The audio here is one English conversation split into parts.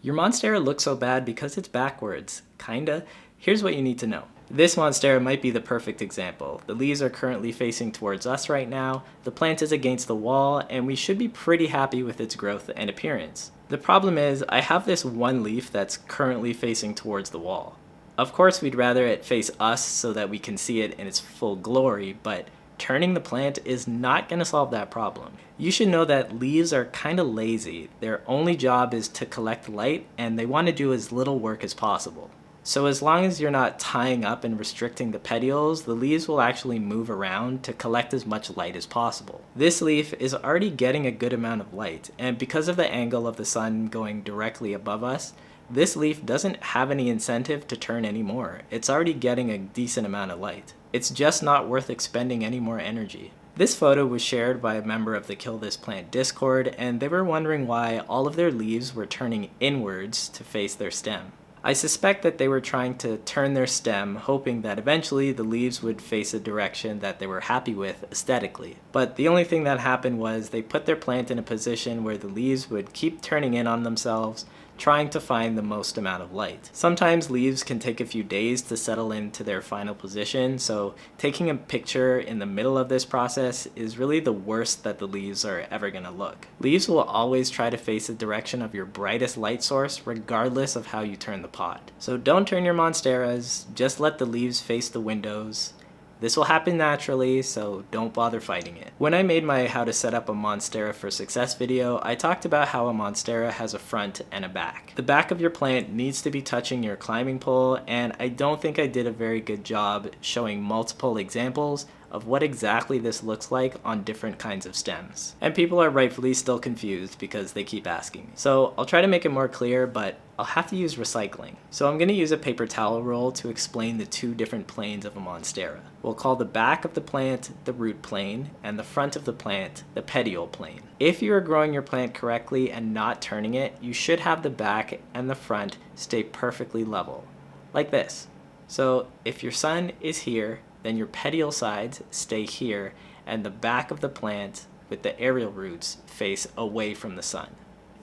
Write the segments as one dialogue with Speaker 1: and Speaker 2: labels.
Speaker 1: Your Monstera looks so bad because it's backwards. Kinda. Here's what you need to know. This Monstera might be the perfect example. The leaves are currently facing towards us right now, the plant is against the wall, and we should be pretty happy with its growth and appearance. The problem is, I have this one leaf that's currently facing towards the wall. Of course, we'd rather it face us so that we can see it in its full glory, but turning the plant is not going to solve that problem. You should know that leaves are kind of lazy. Their only job is to collect light, and they want to do as little work as possible. So as long as you're not tying up and restricting the petioles, the leaves will actually move around to collect as much light as possible. This leaf is already getting a good amount of light, and because of the angle of the sun going directly above us, this leaf doesn't have any incentive to turn anymore. It's already getting a decent amount of light. It's just not worth expending any more energy. This photo was shared by a member of the Kill This Plant Discord, and they were wondering why all of their leaves were turning inwards to face their stem. I suspect that they were trying to turn their stem, hoping that eventually the leaves would face a direction that they were happy with aesthetically. But the only thing that happened was they put their plant in a position where the leaves would keep turning in on themselves, trying to find the most amount of light. Sometimes leaves can take a few days to settle into their final position, so taking a picture in the middle of this process is really the worst that the leaves are ever going to look. Leaves will always try to face the direction of your brightest light source regardless of how you turn the pot. So don't turn your Monsteras, just let the leaves face the windows. This will happen naturally, so don't bother fighting it. When I made my How to Set Up a Monstera for Success video, I talked about how a Monstera has a front and a back. The back of your plant needs to be touching your climbing pole, and I don't think I did a very good job showing multiple examples of what exactly this looks like on different kinds of stems. And people are rightfully still confused because they keep asking me. So I'll try to make it more clear, but I'll have to use recycling. So I'm going to use a paper towel roll to explain the two different planes of a Monstera. We'll call the back of the plant the root plane, and the front of the plant the petiole plane. If you are growing your plant correctly and not turning it, you should have the back and the front stay perfectly level, like this. So if your sun is here, then your petiole sides stay here, and the back of the plant with the aerial roots face away from the sun.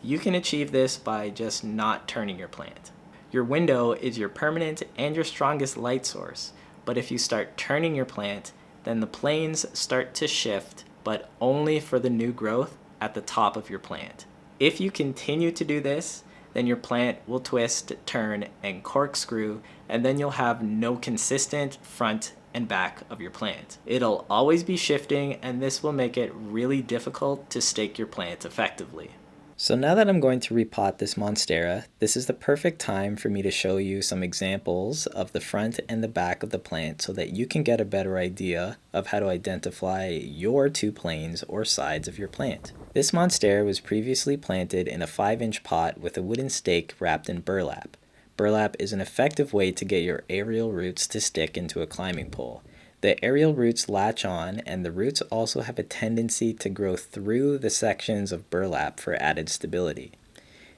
Speaker 1: You can achieve this by just not turning your plant. Your window is your permanent and your strongest light source, but if you start turning your plant, then the planes start to shift, but only for the new growth at the top of your plant. If you continue to do this, then your plant will twist, turn, and corkscrew, and then you'll have no consistent front and back of your plant. It'll always be shifting, and this will make it really difficult to stake your plant effectively. So now that I'm going to repot this Monstera, this is the perfect time for me to show you some examples of the front and the back of the plant so that you can get a better idea of how to identify your two planes or sides of your plant. This Monstera was previously planted in a 5-inch pot with a wooden stake wrapped in burlap. Burlap is an effective way to get your aerial roots to stick into a climbing pole. The aerial roots latch on, and the roots also have a tendency to grow through the sections of burlap for added stability.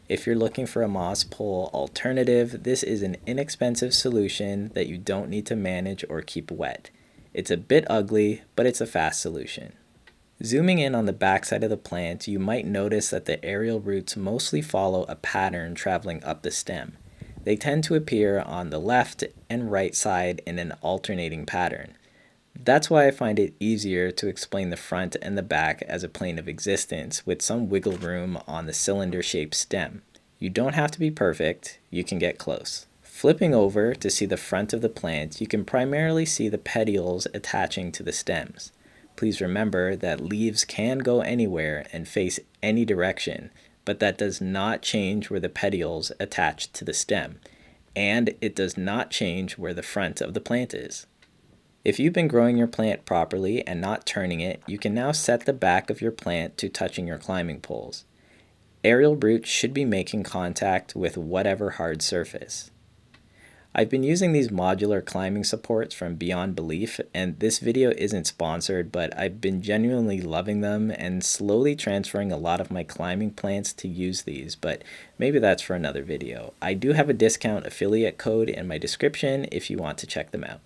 Speaker 1: If you're looking for a moss pole alternative, this is an inexpensive solution that you don't need to manage or keep wet. It's a bit ugly, but it's a fast solution. Zooming in on the backside of the plant, you might notice that the aerial roots mostly follow a pattern traveling up the stem. They tend to appear on the left and right side in an alternating pattern. That's why I find it easier to explain the front and the back as a plane of existence with some wiggle room on the cylinder-shaped stem. You don't have to be perfect, you can get close. Flipping over to see the front of the plant, you can primarily see the petioles attaching to the stems. Please remember that leaves can go anywhere and face any direction, but that does not change where the petioles attach to the stem, and it does not change where the front of the plant is. If you've been growing your plant properly and not turning it, you can now set the back of your plant to touching your climbing poles. Aerial roots should be making contact with whatever hard surface. I've been using these modular climbing supports from Beyond Belief, and this video isn't sponsored, but I've been genuinely loving them and slowly transferring a lot of my climbing plants to use these, but maybe that's for another video. I do have a discount affiliate code in my description if you want to check them out.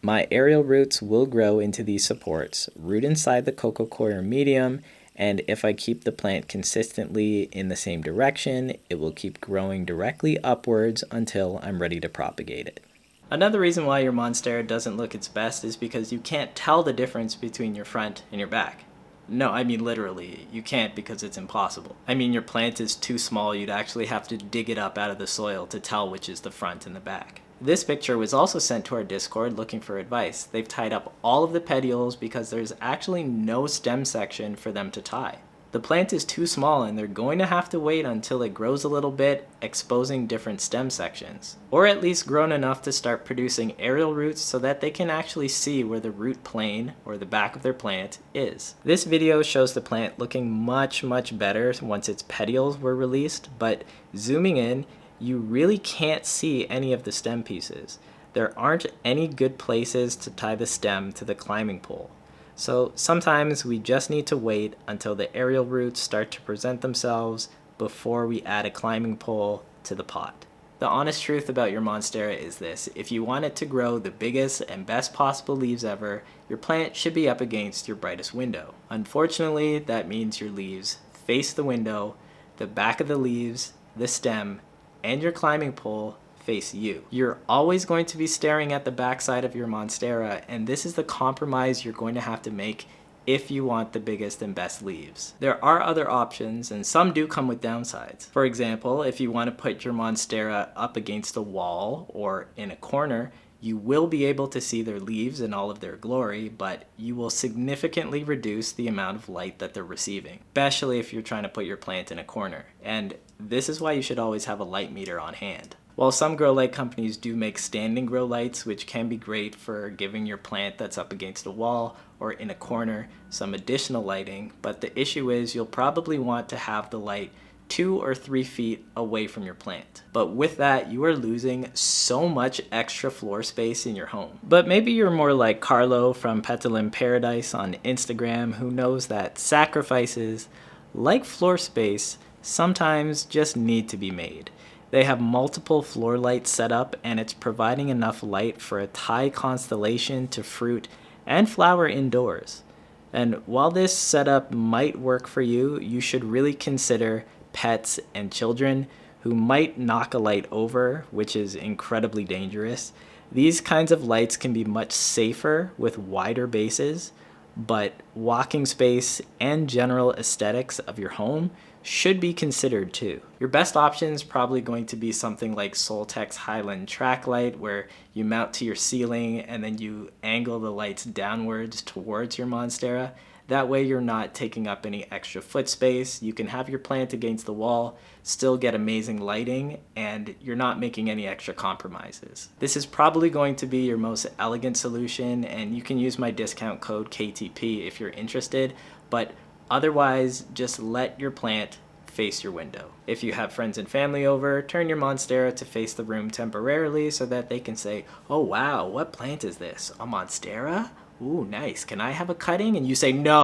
Speaker 1: My aerial roots will grow into these supports, root inside the coco coir medium, And if I keep the plant consistently in the same direction, it will keep growing directly upwards until I'm ready to propagate it. Another reason why your Monstera doesn't look its best is because you can't tell the difference between your front and your back. No, I mean literally, you can't because it's impossible. I mean, your plant is too small, you'd actually have to dig it up out of the soil to tell which is the front and the back. This picture was also sent to our Discord looking for advice. They've tied up all of the petioles because there's actually no stem section for them to tie. The plant is too small and they're going to have to wait until it grows a little bit, exposing different stem sections. Or at least grown enough to start producing aerial roots so that they can actually see where the root plane, or the back of their plant, is. This video shows the plant looking much better once its petioles were released, but zooming in, you really can't see any of the stem pieces. There aren't any good places to tie the stem to the climbing pole. So sometimes we just need to wait until the aerial roots start to present themselves before we add a climbing pole to the pot. The honest truth about your Monstera is this: if you want it to grow the biggest and best possible leaves ever, your plant should be up against your brightest window. Unfortunately, that means your leaves face the window, the back of the leaves, the stem, and your climbing pole face you. You're always going to be staring at the backside of your Monstera, and this is the compromise you're going to have to make if you want the biggest and best leaves. There are other options, and some do come with downsides. For example, if you want to put your Monstera up against a wall or in a corner, you will be able to see their leaves in all of their glory, but you will significantly reduce the amount of light that they're receiving, especially if you're trying to put your plant in a corner. And this is why you should always have a light meter on hand. While some grow light companies do make standing grow lights, which can be great for giving your plant that's up against a wall or in a corner some additional lighting, but the issue is you'll probably want to have the light 2 or 3 feet away from your plant. But with that, you are losing so much extra floor space in your home. But maybe you're more like Carlo from Petal in Paradise on Instagram, who knows that sacrifices, like floor space, sometimes just need to be made. They have multiple floor lights set up, and it's providing enough light for a Thai constellation to fruit and flower indoors. And while this setup might work for you, you should really consider pets and children who might knock a light over, which is incredibly dangerous. These kinds of lights can be much safer with wider bases, but walking space and general aesthetics of your home should be considered too. Your best option is probably going to be something like Soltech's Highland track light, where you mount to your ceiling and then you angle the lights downwards towards your Monstera. That way you're not taking up any extra foot space. You can have your plant against the wall, still get amazing lighting, and you're not making any extra compromises. This is probably going to be your most elegant solution, and you can use my discount code KTP if you're interested, but otherwise, just let your plant face your window. If you have friends and family over, turn your Monstera to face the room temporarily so that they can say, "Oh wow, what plant is this? A Monstera? Ooh, nice. Can I have a cutting?" And you say, "No."